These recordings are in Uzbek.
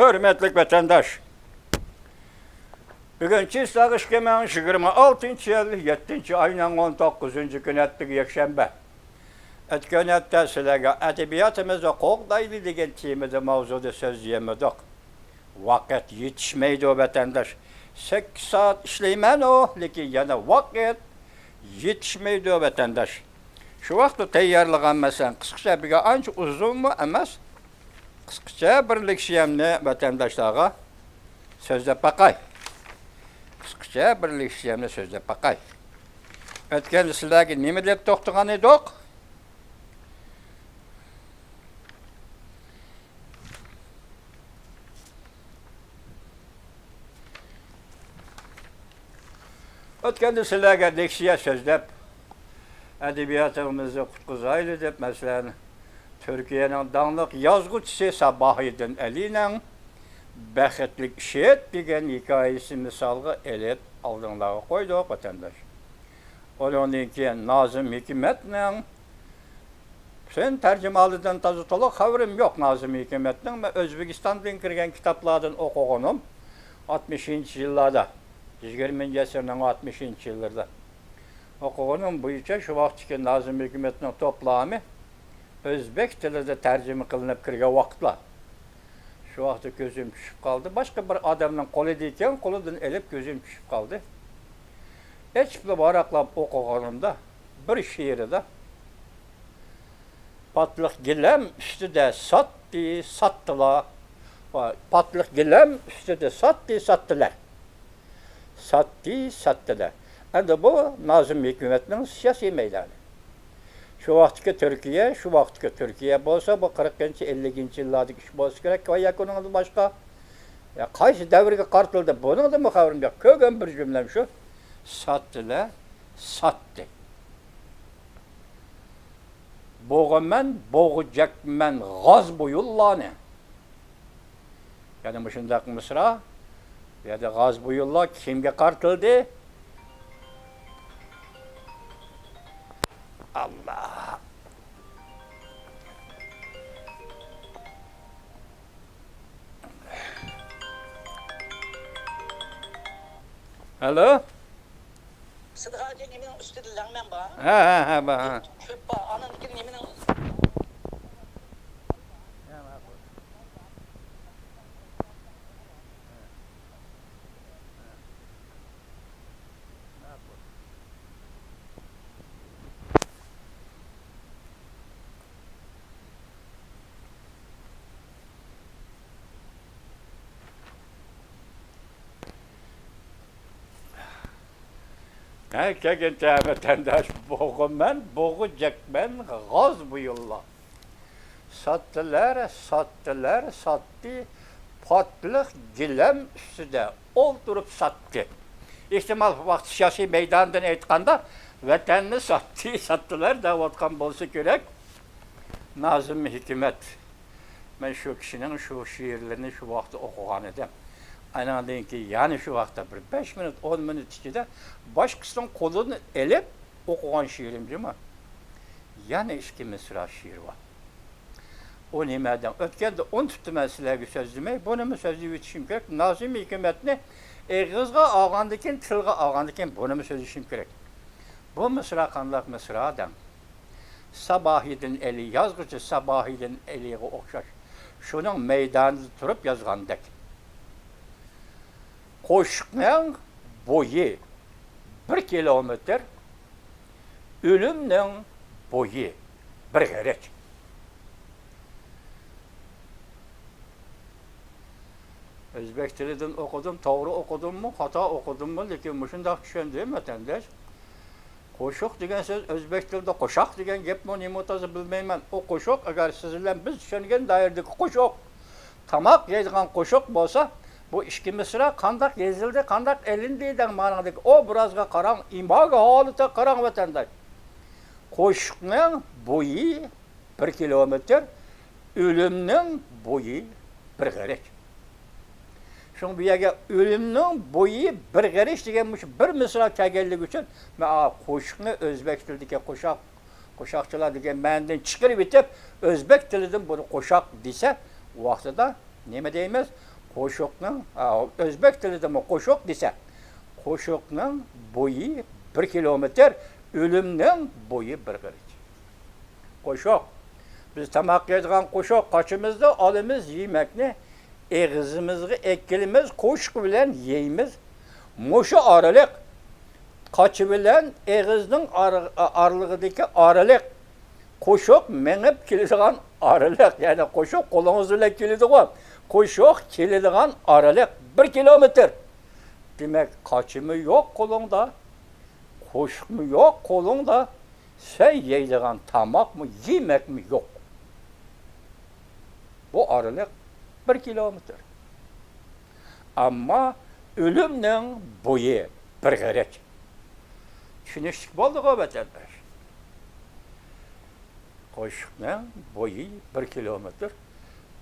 Hürmetlik vatandaş. Bugünkü Sağış Kemen 26. yıl 7. ayının 19. gün ettik Yekşembe. Etken ette sizlerge edebiyatımızda qoğdaylı degen temada mavzuda söz yemedik. Vakit yetişmeydi o vatandaş. 8 saat işleymen o, lekin yana vakit yetişmeydi o vatandaş. Şu vaxtda tayyorlagan mesela qısqacha bir ancha uzun mu emas? Qısqacha birlik şiyamni vatandaşlarga sözlep bakay. Qısqacha birlik şiyamni sözlep bakay. Ötken sizlarga nima deb to'xtagan edik? Ötkende sizlarga leksiya sözlep edebiyatımızı qutquzaylı deb mesela Türkiye'nin dağınıq yazğıçısı Sabahiddin Ali'nin Bəxtlik Şehit degen hikayesi misalga elip aldığınları koyduk vatandaş. Ondan keyin Nazım Hikmet'nin sen tercümalıdan tazı toluk haberim yok Nazım Hikmet'nin. Ben Özbekistan'dan kirgen kitaplardan okuğunum 60. yıllarda. 20. asırın 60. yıllarda. Okuğunun boyunca şu vaxtki Nazım Hikmet'nin toplamı Özbek tilinde tercüme kılınıp kirgen vaxtla. Şu vaxtda gözüm düşüp kaldı. Başka bir adamın kolu deyken kolundan elip gözüm düşüp kaldı. Hiç bir varaqlap okuğunumda bir şiiri de Patlık gilem üstüde sattı, sattılar. Patlık gilem üstüde sattı, sattılar. Sattı, sattılar. Yani bu Nazım Hikmet'nin siyasi meydanı. Şu vaxtki Türkiye bolsa bu 40-cı 50-ci yıllardaki iş bolsa gerek ve yakunun başka. Ya qaysı devrge qartıldı. Bunun da mı xabarim yok. Kögen bir cümlem şu. Sattılar, sattı. Boğamen, boğacakmen gaz buyullani. Yani şundak mısra ya da gaz buyulla kimge qartıldı? Allah. Alo? Sıdık Hacı'nın eminin üstüdür lan ben bana. Ha. Çöp bağ, ananınkinin eminin Herkesin vatandaş boğacak ben gaz buyulla. Sattılar, sattı, patlık gilem üstüde oldurup sattı. İhtimal vakti siyasi meydandan aytqanda vatanını sattılar da vatkan bolsa gerek. Nazım Hikmet. Ben şu kişinin şu şiirlerini şu vakti okuğan edem. Aynen deyin ki yani şu vaxtda bir 5 minut 10 minut içinde başkasının kolunu elip okuğan şiirim değil mi? Yani iki mısra şiir var. O nimeden ötkende 10 tuttu ben sizlerge söz demek. Bunu mu sözü yetişim gerek? Nazım Hikmet'ni kızga ağandıken, tılga ağandıken bunu mu söz yetişim gerek? Bu mısra kanlak mısra adam. Sabahiddin Eli, yazgıcı Sabahiddin Eli'ye okşar. Şunun meydanında durup yazgandek. Koşukның boyu 1 kilometr, ölümның boyu 1 gerek. Özbek tilinden okudum, doğru okudum mu, hata okudum mu, lekin muşundaq düşündüm vatandaş. Koşuk degen söz Özbek tilinde koşak degen gep mi nima o'tasi bilmayman. O koşuk agar siz bilan biz tushungan dairdik koşuk. Tamak yeydigan koşuk bolsa bu iki mısra kandak yazıldı, kandak elindi den manadaki o birazga qarang, imaga holita qarang vatandaş. Koşukның boyu 1 kilometr, ölümның boyu 1 gerek. Şun bu yerge ölümның boyu 1 gerek degenmiş bir mısra kelgenlik üçün men koşukni Özbek tilidagi qo'shoqchilar degan ma'nodan chiqarib etib Özbek tilidan buni qo'shoq desa, vaqtida nima deymiz? Qo'shiqning, o'zbek tilida qo'shiq desa, qo'shiqning bo'yi 1 kilometr, o'limning bo'yi 1 qilich. Qo'shiq. Biz tamoq yeydigan qo'shiq qochimizda olimiz yemakni eg'izimizga ekkilimiz qo'shiq bilan yeymiz. Mo'sha oraliq qochi bilan eg'izning oralig'idagi oraliq qo'shiq mengib keladigan oraliq, ya'ni qo'shiq qo'lingiz bilan keladigan qo'shiq keladigan oraliq 1 kilometr. Demak, qochimi yo'q qo'lingda, qo'shiqmi yo'q qo'lingda, sen yeydigan tamoqmi, yemakmi yo'q. Bu oraliq 1 kilometr. Ammo o'limning bo'yi 1 qilich. Tushunishlik bo'ldi-ku vatandosh. Qo'shiqning bo'yi 1 kilometr,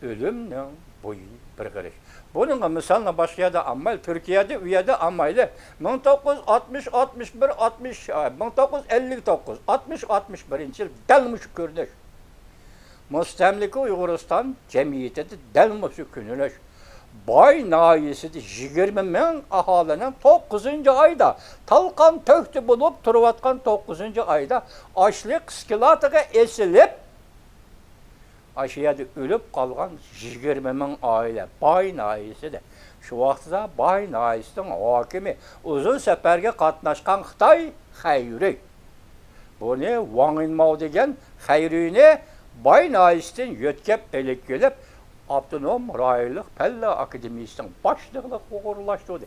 o'limning bo'yi 1 qilich. Bunun misalını başka yerde ammaylı, Türkiye'de üyede ammaylı. 1960, 61, 60, 1959, 60, 61. yıl delmiş görünüş. Müstemliki Uyguristan cemiyeti de delmiş görünüş. Bay nayisi de 20 bin ahalinin 9. ayda talkan töhtü bulup turvatkan 9. ayda açlık skilatıga esilip aşağıda ölüp kalgan 20 bin aile, bay naisi de. Şu vaxtda bay naisinin hakimi uzun seferge katnaşkan Xitay Xayri. Bu ne? Wang Yinmao degen Xayri'ni bay naisinin yötkep elek gelip Abdunum Raylık Pella Akademisi'nin başlıqlı uğurlaştırdı.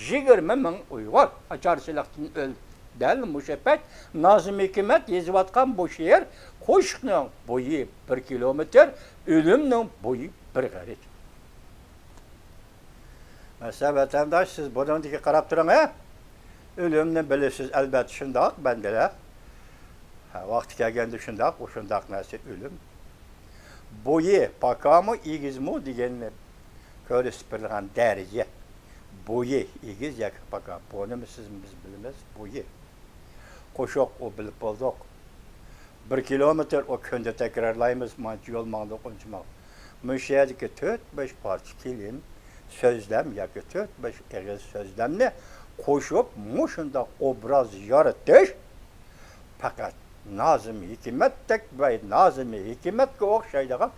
20 bin Uygur açarçılıktan öldü. Del müşebbet Nazım Hikmet yazıvatkan bu şehir qo'shiqning bo'yi 1 kilometr, o'limning bo'yi 1 qilich. Mesela vatandaş siz bundan qarab turing, ha? O'limni bilasiz albatta shundoq bandalar. Vaqti kelganda shundoq, o'shundoq narsa o'lim. Bo'yi pakami egizmi deganni ko'rsatib daraja. Bo'yi egiz yoki pakam. Buni siz biz bilamiz bo'yi. Qo'shiq o bilib bo'ldik. 1 kilometr o kunda tekrarlaymiz, mançı yol mağda konuşmak. Müşahedeki 4-5 parça kilim, sözlem yoki 4-5 eğiz sözlemni qo'shib mushunda obraz yaratish faqat Nazım Hikmet'tek ve Nazım Hikmet'e o'xshaydigan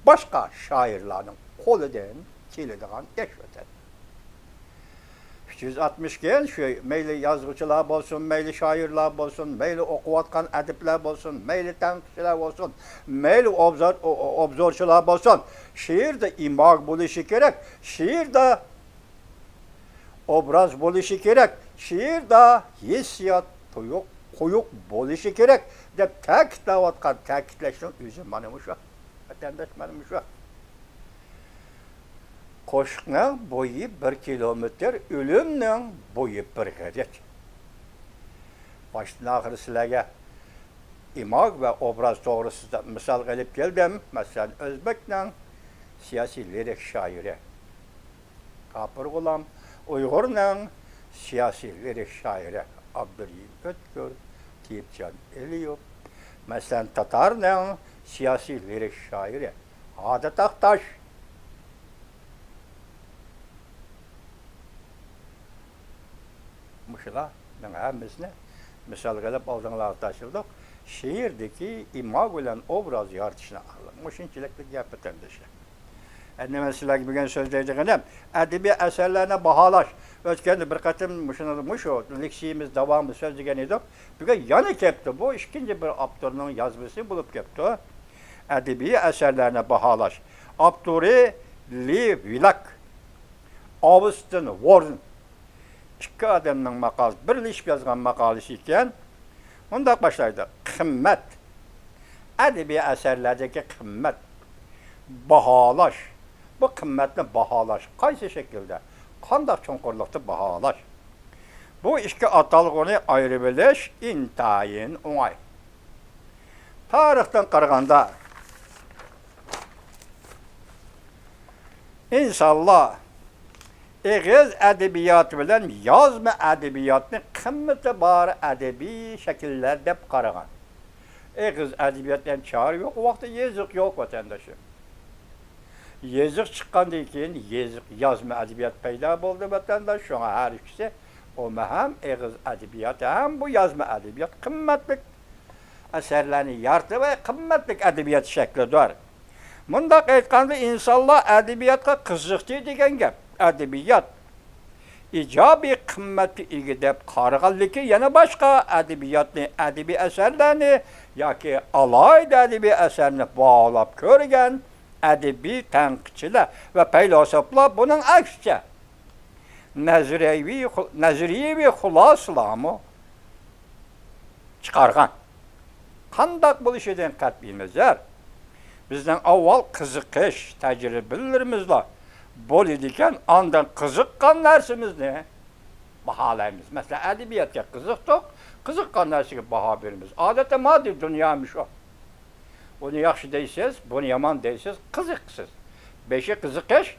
boshqa shoirlarning qo'lidan keladigan ish o'tadi. 360 gen şu meyli yazgıçılar olsun, meyli şairler olsun, meyli okuvatkan edipler olsun, meyli tenkçiler olsun, meyli obzorçular olsun. Şiirde imag buluşu gerek, şiirde obraz buluşu gerek, şiirde hissiyat koyuk buluşu gerek. De tek davatkan tekitleştin üzüm benim uşak, vatandaş benim uşak. Qo'shiqning bo'yi 1 kilometr, o'limning bo'yi 1 qilich. Başdan axir sizlarga imog va obraz to'g'risida misol qilib keldim. Masalan, O'zbekning siyosiy lirik shoiri G'afur G'ulom, Uyg'urning siyosiy lirik shoiri Abdurahim O'tkir, Tiyipjon Eliyov, masalan, Tatarning siyosiy lirik shoiri Odat Aqtosh. Muşla, ben hemmisine misal gelip aldığınlar taşırdık. Şiirdeki imag ile obraz yaratışına ağırlar. Muşinçiliklik yapıp endeşe. Mesela gibi gen sözleyeceğim. Edebi eserlerine bahalaş. Özkendi bir katım muşu, leksiyimiz devamlı sözleyeceğim idik. Bugün yanı kepti bu. İkinci bir Abdur'un yazması bulup kepti. Edebi eserlerine bahalaş. Abdur'i Li Vilak, Austin Warren. İki adamның maqalası, birleşip yazgan maqalısı iken, ondaq başlaydı. Qimmat, edebi eserlerdeki qimmat, bahalaş. Bu qimmatni bahalaş. Qaysi şekilde? Qandaq çonqurluqda bahalaş. Bu iki atalığını ayrı bilish intayin oңay. Tarixten qaraganda İnşallah eğiz edebiyatı bilen yazma edebiyatını kımmeti bari edebi şekiller dep qaragan. Eğiz edebiyatından çağrı yok, o vaxtda yazık yok vatandaşı. Yazık çıkkandan keyin yazık yazma edebiyat paydo bo'ldi vatanda. Şuna her ikisi o hem eğiz edebiyatı hem bu yazma edebiyat kıymetli eserlerini yaratı ve kıymetli edebiyat şeklidir. Mundaq aytganda insanlar edebiyatga qiziqdi degan gap. Edebiyat ijobiy qimmatga ega deb qaraganligi yana boshqa edebiyatni, edebiy asarlarni yoki alayda edebiy asarni bağlab ko'rgan edebiy tanqidchilar va faylosoflar buning aksicha nazariyaviy xulosalarni chiqargan. Qandaq bo'lishidan qat'iy nazar bizden avval qiziqish tajribalarimizla bo'ladigan ondan qiziqqan narsamizni baholaymiz. Mesela edebiyatga qiziqdik, qiziqqan narsaga baho beramiz. Odatda moddiy dunyomish o. Buni yaxshi deysiz, buni yomon deysiz, qiziqsiz. Beshi qiziqish,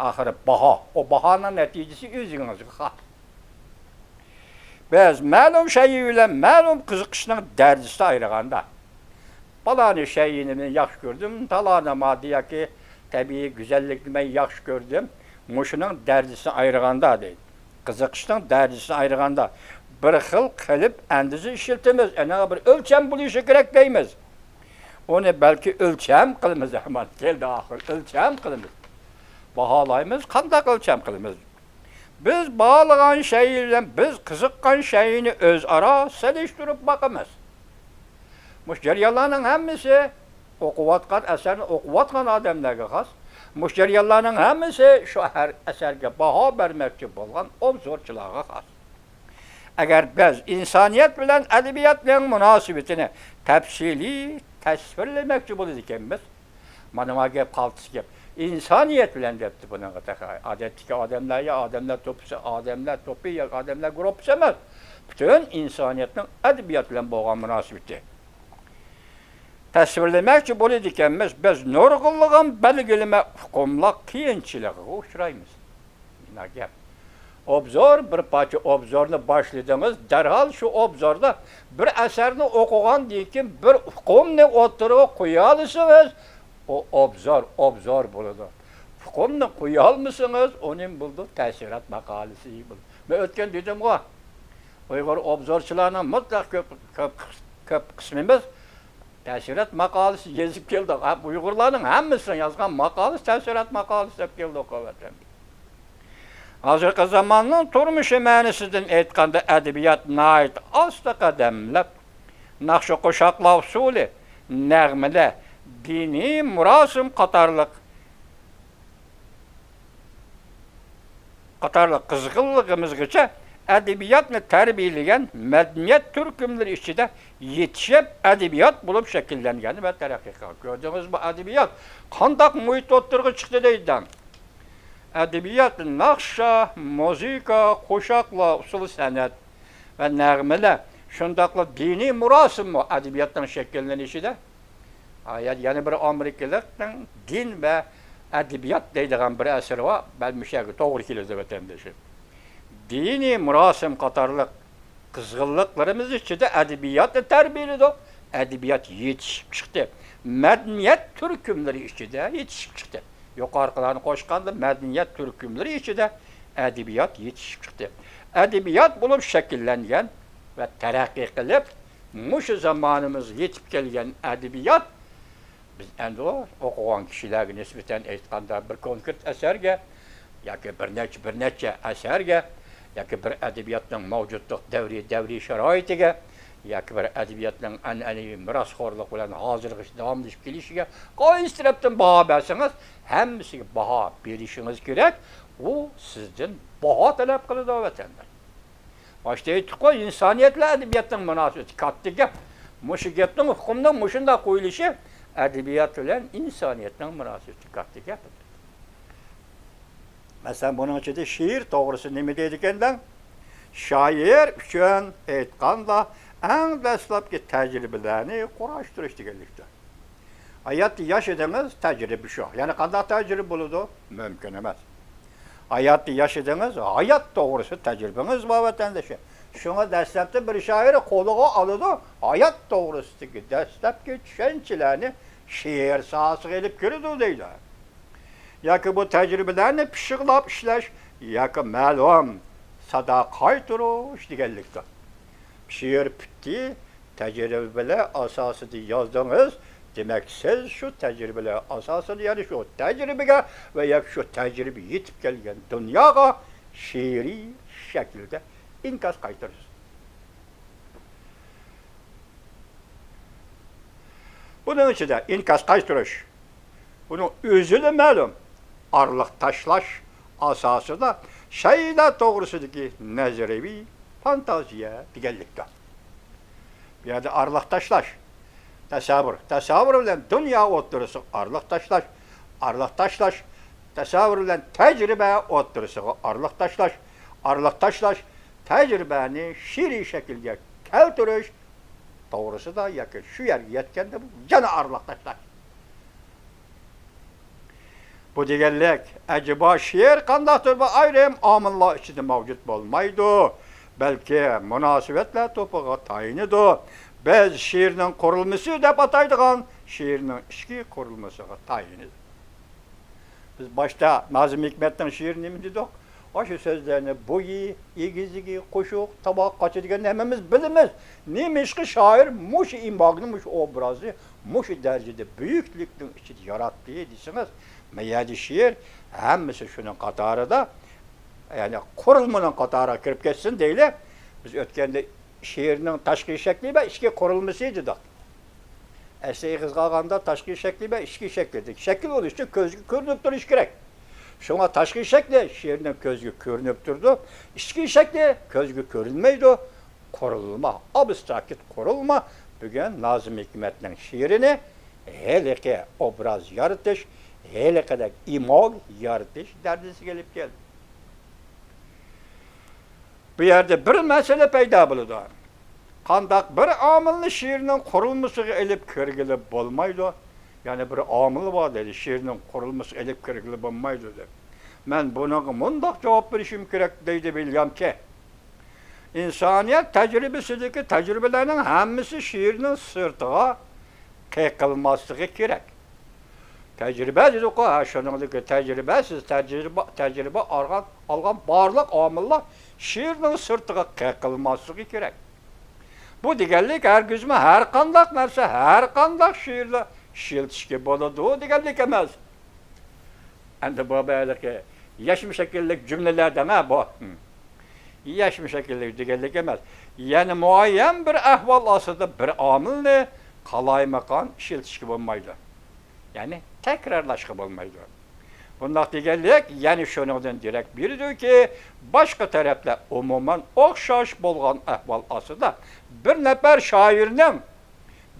oxiri baho. O bahoning natijasi o'zingizga xos. Biz ma'lum şey bilan ma'lum qiziqishning darajasini ayirganda Palani şeyini ben yaxşı gördüm, talana madiyaki tabii güzellikini ben yaxşı gördüm. Muşunun derecesini ayırganda değil. Kızıkışının derecesini ayırganda. Bir xil qilib endizi işiltimiz. Ene bir ölçem buluşu gerek deymiz. Onu belki ölçem qilimiz. Aman geldi ahir ölçem qilimiz. Bahalayımız, qandaq ölçem qilimiz. Biz bağlayan şeyle, biz kızıqqan şeyini öz ara seliştirip bakımız. Müşteriyalarının hemmisi okuvatkan eserini okuvatkan adamlarga xas. Müşteriyalarının hemmisi şu her eserge baha vermekçi olan obzorçularga xas. Eğer biz insaniyet bilen edebiyatın münasibetini tefsili tasvirlemekçi bulur ikimiz. Manıma gep kaltısı gep. İnsaniyet bilen depti bunun qataqı. Adetteki adamlar ya adamlar topu ya adamlar grup emez. Bütün insaniyetin edebiyat bilen boğan münasibeti. Tasvirlemekçi bulur ikimiz biz nurgulluğun belgileme hukumla kıyınçılığı uçurayımız. Yine gep. Obzor, bir parça obzorunu başladınız, derhal şu obzorda bir eserini okugan deyken bir hukumni oturuğa koyalısınız, o obzor buludu. Hukumni koyalmışsınız, onun buldu təsirat makalesi buldu. Ben ötken dedim o, Uygur obzorçularının mutlak köp kısmımız təsirat makalesi yazıp geldi. Uygurların hemmisini yazgan makalesi təsirat makalesi hep geldi o kuvvetten. Hazırki zamanın turmuş mənisindən aytqanda ədəbiyyatına ait asta qədəmləb, naxşı qoşaqla usulü, nəğmələ, dini, murasim qatarlıq qızğınlığımızgıca ədəbiyyatını tərbiyələyən mədəniyyət türkümləri içində yetişib ədəbiyyat bulub şəkillənən və tərəqqi qılır. Gördünüz bu ədəbiyyat qandaq mühit oturğu çıxdı deyildən. Edebiyat, nakşa, muzika, kuşakla, usul sanat ve nəğmələ, şundaqla dini murasim mı edebiyatın şekillenişi de? Yani bir Amerikalıqdan din ve edebiyat deydiğen bir əsər var, ben müşəqi, doğru kilizde vətəndaşı. Dini murasim qatarlıq qızğınlıqlarımız içində edebiyat da tərbiyelidir. Edebiyat yetişib çıxdı. Mədəniyyət türkümləri içində yetişib çıxdı. Yukarılarını koşkandı, medeniyet türkümleri içinde edebiyat yetişip çıktı. Edebiyat bulup şekillengen ve terakki kılıp, muşu zamanımız yetip gelgen edebiyat, biz endi o okuyan kişilerine nispeten aytqanda bir konkret eserge, yoki bir neçe eserge, yoki bir edebiyatın mevcutluk devri şaraitiga, yoki bir edebiyatın an'anaviy mirasxo'rlik bilan hozirgi davomlashib kelishiga qaysi tarafdan baho bersangiz, hammasiga baho berishingiz kerak. U sizdan baho talab qiladi vatandosh. Boshda aytdik-ku, insoniyatla edebiyatning munosabati katta gap. Mushu gapning hukmining mushunda qo'yilishi edebiyat bilan insoniyatning munosabati katta gap. Masalan, buning ichida she'r to'g'risi nima deydi ekandan? Shoir uchun aytganda eng dastlabki tajribalarni qurashtirish deganlikdir. Hayot yashadingiz, tajriba shu. Ya'ni qanday tajriba bo'ladi? Mumkin emas. Hayotni yashadingiz, hayot to'g'risi tajribangiz bor vatandosh. Shunga dastlabda bir shoir qo'liga oladi, hayot to'g'risidagi dastlabki tushunchalarni she'r sohasiga olib kiradi deydi. yoki bu tajribalarni pishiqlab ishlash yoki ma'lum sada qaytirish deganlikdir. She'r bitdi, tajribalar asosida yozdingiz. Demak, siz shu tajribalar asosida, ya'ni shu tajribaga va yoki shu tajriba yetib kelgan dunyoga she'riy shaklda inkas qaytarasiz. Bunun ichida inkas qaytarish, buning o'zida ma'lum arliq tashlash asosida shaylar to'g'risidagi nazariy fantaziya deganlikdir. Bu yerda arliq tashlash, tasavvur bilan dunyo o'ttirisi arliq tashlash, tasavvur bilan tajriba o'ttirisi arliq tashlash, tajribani she'riy shaklga keltirish to'g'risida yoki shu yerga yetganda bu yana arliq tashlash. Bu deganlik, acaba she'r qandaydir bir ayrim omillar ichida mavjud bo'lmaydi, balki munosabatlar to'pig'i tayinidir. Biz she'rning qurilmasi deb ataydigan she'rning ichki qurilmasiga tayinidir. Biz boshda Nazim Hikmatning she'rini nima dedik? O'sha so'zlarni bo'yi, egizligi, qo'shiq, toboq qochadigan hammamiz bilamiz. Nemishqi shoir mush imbog'ni, mush obrazni, mush darajada buyuklikning ichida yaratdi desangiz, mayadi she'r hammasi shuning qatorida, ya'ni qurilmaning qatoriga kirib ketsin deyli. Biz o'tganda she'rning tashqi shakli va ichki qurilmasi dedik. Asli qizg'alganda tashqi shakli va ichki shakli. Shakl bo'lish uchun ko'zga ko'rinib turish kerak. Shunga tashqi shakli she'rning ko'zga ko'rinib turdi, ichki shakli ko'zga ko'rinmaydi. Qurilma, abstrakt qurilma bugun Nazim Hikmatning she'rini heliqi obraz yaratish, heliqidagi imog yaratish dardisiga kelib keldi. Bu yerda bir masala paydo bo'ladi. Qandaq bir omilni she'rning qurilmasiga ilib kirgilib bo'lmaydi. Yani bir omil bor dedi, she'rning qurilmasiga ilib kirgilib bo'lmaydi deb. Men bunaga mundaq javob berishim kerak deydi bilyamki. İnsaniyat tajribasidagi tajribalarning hammasi she'rning sirtiga qiqilmasligi kerak. Tajriba dedi-ku, shuningdek tajriba olgan barliq omillar she'rning sirtiga qiqilmasligi kerak. Bu deganlik hargizmi har qanday narsa, har qanday she'rlar shiltishga bo'ladi deganlik emas. Endi bu belki yaşım şekillik cümlelerden ha bu. Yaşım şekillik deganlik emas. Yani muayyen bir ahval aslında bir amilni qalaymakan shiltishga bo'lmaydi. Yani tekrarlashga bo'lmaydi. Bundaq deganlik, yani shuningdan direkt bildi-ki, boshqa taraflar umuman o'xshash bo'lgan ahvol aslida bir nafar shoirning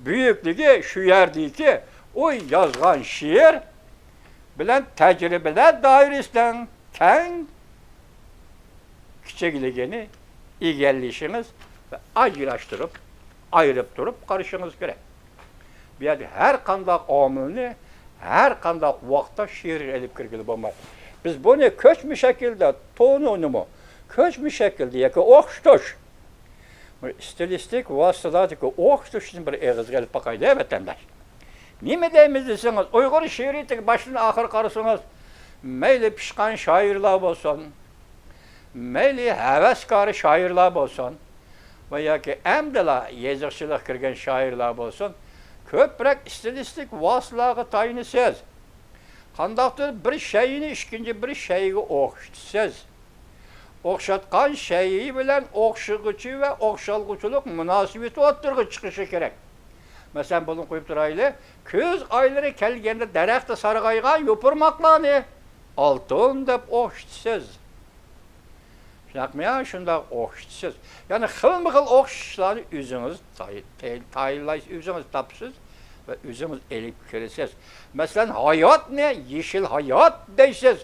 buyukligi shu yerdiki, o yozgan she'r bilan tajribalar doirasidan keng kichikligini egallashingiz va ajrashtirib, ayirib turib qarashingiz kerak. Bu yerda har qanday omilni har qanday vaqtda she'r elib kirgili bo'lmaydi. Biz buni ko'chma shaklda, tononimi, ko'chma shaklda yoki o'xshatish, stilistik vositalardagi o'xshatishni bir eg'izga olib boqaydi vatandosh. Nima deymiz desangiz, Uyg'ur she'riyatiga boshdan oxir qarasangiz, mayli pishqan shoirlar bo'lsin, mayli havaskor shoirlar bo'lsin va yoki amdala yeziqchilik kirgan shoirlar bo'lsin, ko'proq stilistik vositalarga tayinsiz. Qandaqdir bir shayni ikkinchi bir shayga o'xshatasiz. O'xshatgan shayi bilan o'xshag'uchi va o'xshalg'uchilik munosabati o'rtaga chiqishi kerak. Mesela bunu qo'yib turaylik, kuz oylari kelganda daraxtda sarg'aygan yo'pirmoqlarni oltin deb o'xshatasiz. Shunaqmi? Shundoq o'xshatasiz. Ya'ni xilma-xil o'xshashlarni o'zingiz tayinlaysiz, o'zingiz topsiz va o'zingiz elib kirasiz. Masalan, hayotni yeşil hayot deysiz.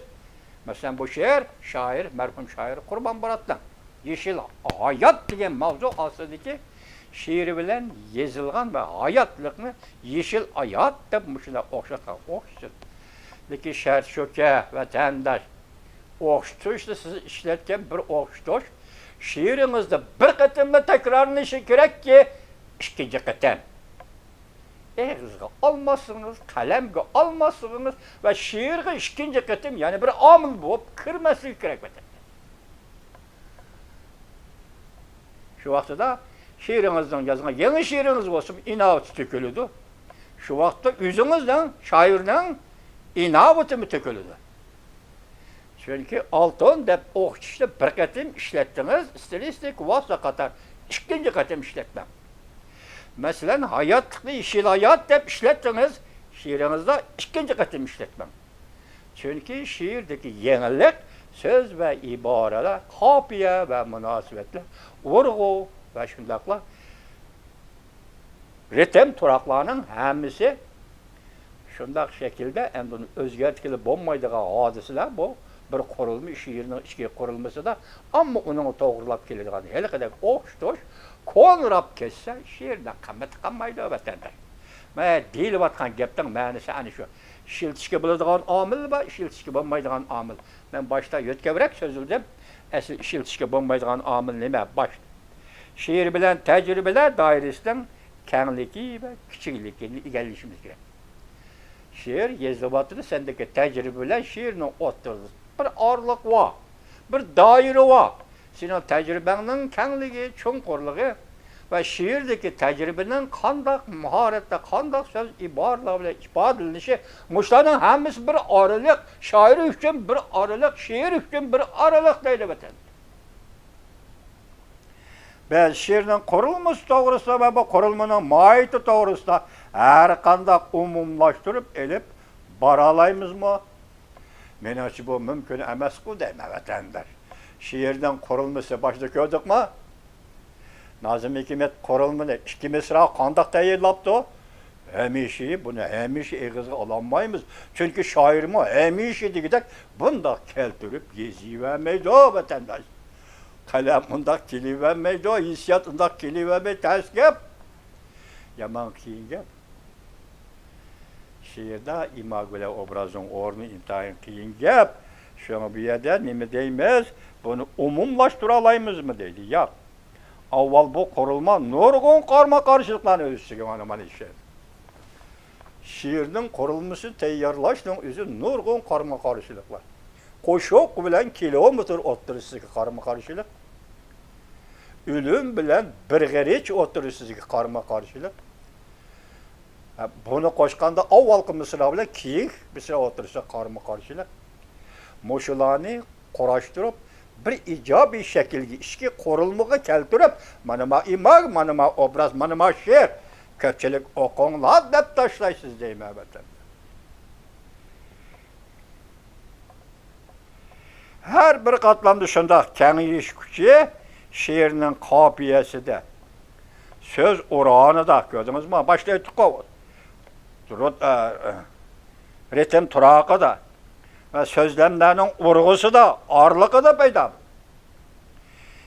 Masalan, bu she'r shoir, marhum shoir Qurbon Boratdan yeşil hayot degan mavzu ostidagi she'ri bilan yezilgan ve hayatlıkni yeşil hayat deb shuna o'xshatgan. Lekin shart shuki vatandosh, o'xshatishni siz ishlatgan bir o'xshatish she'ringizda bir qatimda takrorlanishi kerakki, ikkinchi qatim. Eğizge almasınız, kalemge almasınız ve şiirge ikinci kıtım yani bir amil bulup kırması gerek bedir. Şu vaxtıda şiirinizden yazılan yeni şiiriniz olsun inavıtı tökülüdü. Şu vaxtda üzünüzden şairinin inavıtı tökülüdü. Çünkü altın dep oxçuşda bir kıtım işlettiniz, istelistik vasla katar ikinci kıtım işletmem. Mesela hayatlı işil hayat dep işlettiniz, şiirinizde ikinci kıtım işletmem. Çünkü şiirdeki yenilik söz ve ibareler, kapiye ve münasebetler, vurgu ve şundakla ritim turaklarının hemisi şundak şekilde endonu özgertkili bombaydığı hadisiler bu bir kurulmuş şiirinin içki kurulması da ama onun doğrulap gelirken hele kadar oxtoş konrap kesse şiirden kıymet kalmaydı vatanda. Ve dil vatkan gepten manisi ani şu. Şiltişki buladigan amil va şiltişki bo'lmaydigan amil. Men başta yötkevrak sözüldüm. Asıl şiltişki bo'lmaydigan amil nima? Baş. Şiir bilen tecrübeler dairesinden kengliki ve küçüklikini egallishimiz kerak. Şiir yazıbatıda sendeki tecrübe bilen şiirini oturdu. Bir arlık var, bir daire var. Senin tecrübenin kengligi, çukurluğu ve şiirdeki tecrübenin kandak maharette, kandak söz ibarlarla ifade edilişi, muşların hemisi bir aralık, şairi için bir aralık, şiir için bir aralık değil beten. Ben şiirin kurulması doğrusu ve bu kurulmanın mahiyeti doğrusu her kandak umumlaştırıp elip baralayımız mı? Menacı bu mümkün emes bu değil mi vatandaş? Şiirden kurulması başta gördük mü? Nazım Hikmet kurulmanı iki misra kandak tayinlaptı. Hemişi bunu hemişi eğizge alamayız. Çünkü şairimi hemişi digidek bunda keltirip yezi vermeydi o vatandaş. Kalem bundak kili vermeydi o, hissiyat bundak kili vermeydi, ters gep. Yaman kiyin gep. Şiirde imagüle obrazın ornu imtihan kiyin gep. Şunu bir yerde nemi değmez, bunu umumlaştıralayımız mı dedi. Ya, avval bu kurulma nurgun karma karşılıklarını ölçüsü aman işe. Şiirinin kurulması teyyarlaştığın üzü nurgun karma karşılıklar. Koşuk bilen kilometre oturusundaki karma karşılık. Ölüm bilen bir geriç oturusundaki karma karşılık. Bunu koşkanda avvalki mısra bilen kiyin mısra oturusunda karma karşılık. Moşularını kuraştırıp bir icabi şekilde işki kurulmuğa keltirip manıma imag, manıma obraz, manıma şiir köpçelik okunlar dep taşlaysız deyim elbette. Her bir katlam dışında kengiyiş küçüğü şiirinin kapiyesi de söz oranı da gördünüz mü? Başlayıp ritim turakı da ve sözlemlerinin vurgusu da ağırlığı da peyda.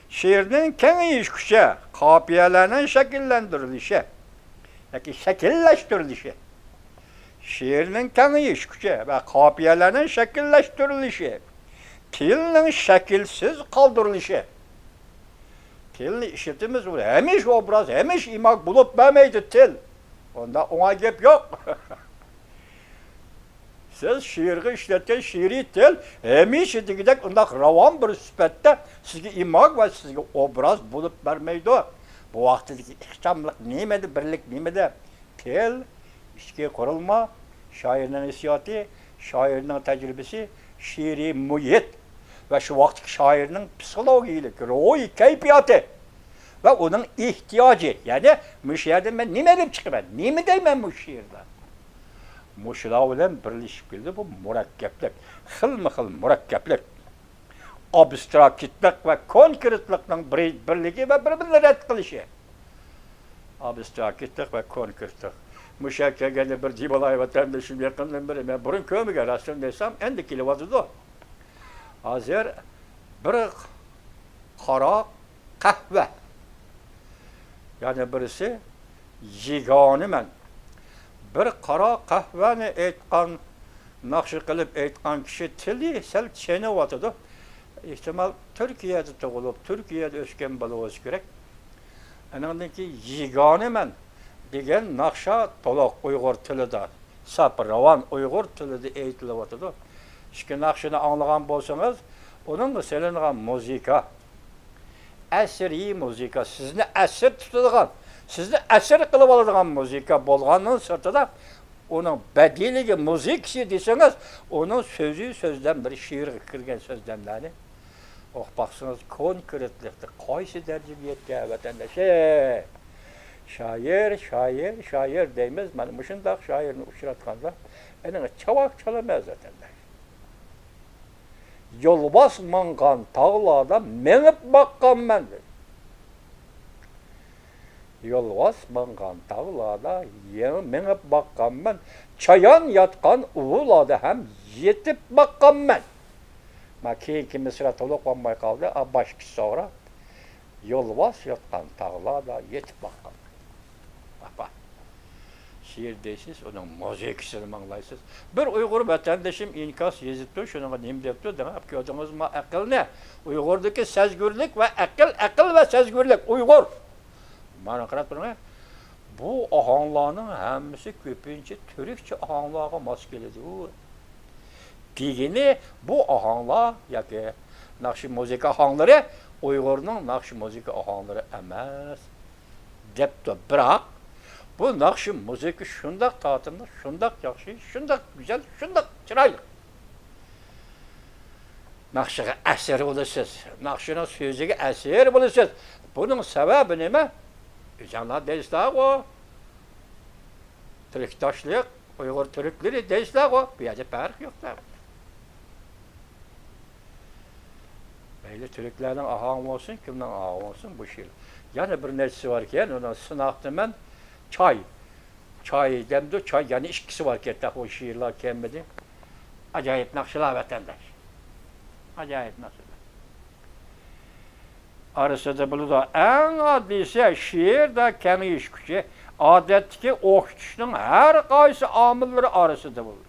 Şiirinin kengiyiş küçüğü kapiyelerinin şekillendirilişi, yani şekilleştirilişi. Şiirinin kengiyiş küçüğü ve kapiyelerinin şekilleştirilişi. Tilinin şekilsiz kaldırılışı. Tilini işitimiz bu. Hemiş obraz, hemiş imag bulup vermeydi til. Onda ona gep yok. Siz şiiri işletken şiiri til, hemiş gidek ondak ravan bir süpette sizge imag ve sizge obraz bulup vermeydi. Bu vaktideki ihkamlık nimedi, birlik nimedi. Til, işki kurulma, şairin hissiyatı, şairin tecrübesi, şiiri muhit ve şu vaktiki şairinin psikolojik, ruhi keyfiyatı ve onun ihtiyacı. Yani müşahede ben nime edip çıkıyorum, nime deyim ben bu şiirde. Muşla ile birleşik bildi bu mürekkeplik, hıl mürekkeplik, abstrakitlik ve konkretlikten birliği ve birbirine red kılışı. Abstrakitlik ve konkretlik. Müşahede bir cibalay vatandaşım yakından biri, ben burun kömüge rastım desem, endikili vazıdı o. Hazır bir kara kahve. Yani birisi yigani men. Bir kara kahveni aytkan, nakşı kılıp aytkan kişi tili sel çene vatıdı. İhtimal Türkiye'de doğulup, Türkiye'de ösken balığı gerek. Anadaki yigani men. degan naqsha to'liq Uyg'ur tilida, sap ravon Uyg'ur tilida aytilyapti. Ikki naqshini anglagan bo'lsangiz, uning silingan muzika, asriy muzika, sizni asir tutadigan, sizni asir qilib oladigan muzika bo'lganning sirtida uning badiligi muzikasi desangiz, uning so'zdan bir she'rga kirgan so'zlarni o'qib konkretlikda qaysi darajaga yetgan vatandosh. Shoir deymiz. Mana shunday shoirni uchratganda, endi chavaq chalamaz vatandosh. Yolbas mangan tağlarda menip bakkanman. Yolbas mangan tağlarda menip bakkanman. Çayan yatkan uğulada hem yetip bakkanman. Ma keyinki misra toluq olmay kaldı. Başka sonra yolbas yatkan tağlarda yetip bakkanman. Bak. Şiir deysiz, onun muzikasını manglaysız. Bir Uygur vatandaşım inkas yazıptı, şuna neyim deyipti, demek ki odamız ma akıl ne? Uygur'daki sezgürlük ve akıl ve sezgürlük, Uygur. Bana karat durma. Bu ahanlarının hemisi köpünce Türkçe ahanlığa maskelidir. Digini bu ahanlar, ya ki nakşi müzik ahanları, Uygur'un nakşi müzik ahanları emez. Deyipti, bırak. Bu nakşi müzik şundak tatımda, şundak yakşı, şundak güzel, şundak çıraylı. Nakşıga əsər olursunuz, nakşının sözüge əsər olursunuz. Bunun sebebi ne mi? Canlar deyirsler o. Türktaşlık, Uygur Türkleri deyirsler o. Bir yerde fark yok da. Böyle Türklerin aham olsun, kimden aham olsun bu şiir. Yani bir nesisi varken, ona sınaktım ben. Çay demdi, çay yani içkisi var ki o şiirler gelmedi. Acayip nakşılar vatandaş. Acayip nakşılar. Arası da bunu da en adlisi şiir de kemiş kuşu. Adetteki okutuşunun her kaysı amilleri arası da buldu.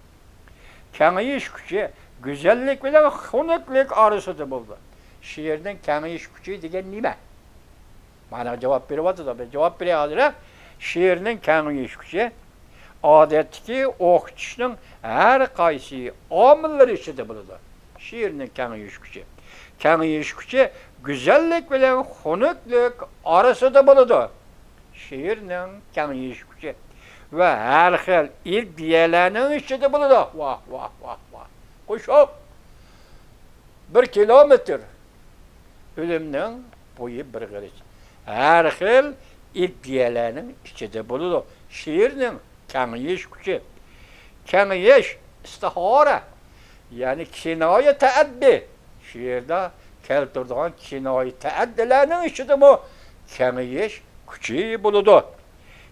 Kemiş kuşu, güzellik ve hunuklik arası da buldu. Şiirden kemiş kuşu diyen nime? Bana cevap veriyordu da ben cevap veriyordu. Şiirinin kemiş kuşu, adetteki okutuşunun her kaysı amilleri içinde buldu. Şiirinin kemiş kuşu. Kemiş kuşu, güzellik ve hunukluk arası da buldu. Şiirinin kemiş kuşu. Ve her xil iddiyalarının içinde buldu. Vah. Kuşak. 1 kilometre. Ölümün boyu bir giriş. Her xil iddiyalarının içinde buldu. Şiirinin kemiş kuşu. Kemiş, istihara. Yani kinaye teaddi. Şiirde keltirdiğin kinaye teaddilerinin içinde bu kemiş kuşu buldu.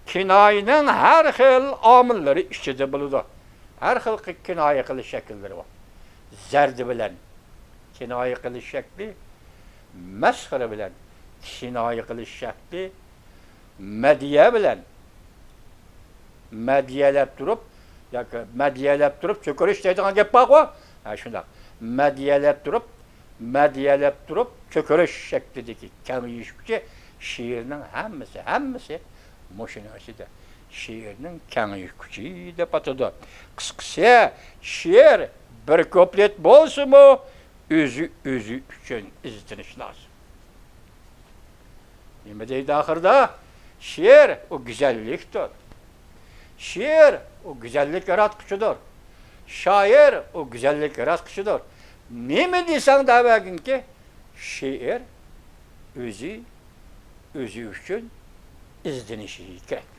Kinayenin her xil amilleri içinde buldu. Her xil kinaye kılış şekilleri var. Zerdi bilen kinaye kılış şekli, meshkere bilen kinaye kılış şekli, medya bilen medyalep durup çökürüş deydiğin gep bak o. Ha şundak. Medyalep durup çökürüş şeklindeki kemiş kuşu şiirinin hemmisi moşinasıdır. Şiirinin kemiş kuşu da batıdı. Kıskısa şiir bir kuplet bolsun mu özü üçün izdiniş lazım. Nime deydi ahırda? Şiir o güzelliktir. Şiir o güzellik yaratkıcıdır. Şair o güzellik yaratkıcıdır. Ne mi diysen de bakın ki şiir özü üçün izdinişi gerek.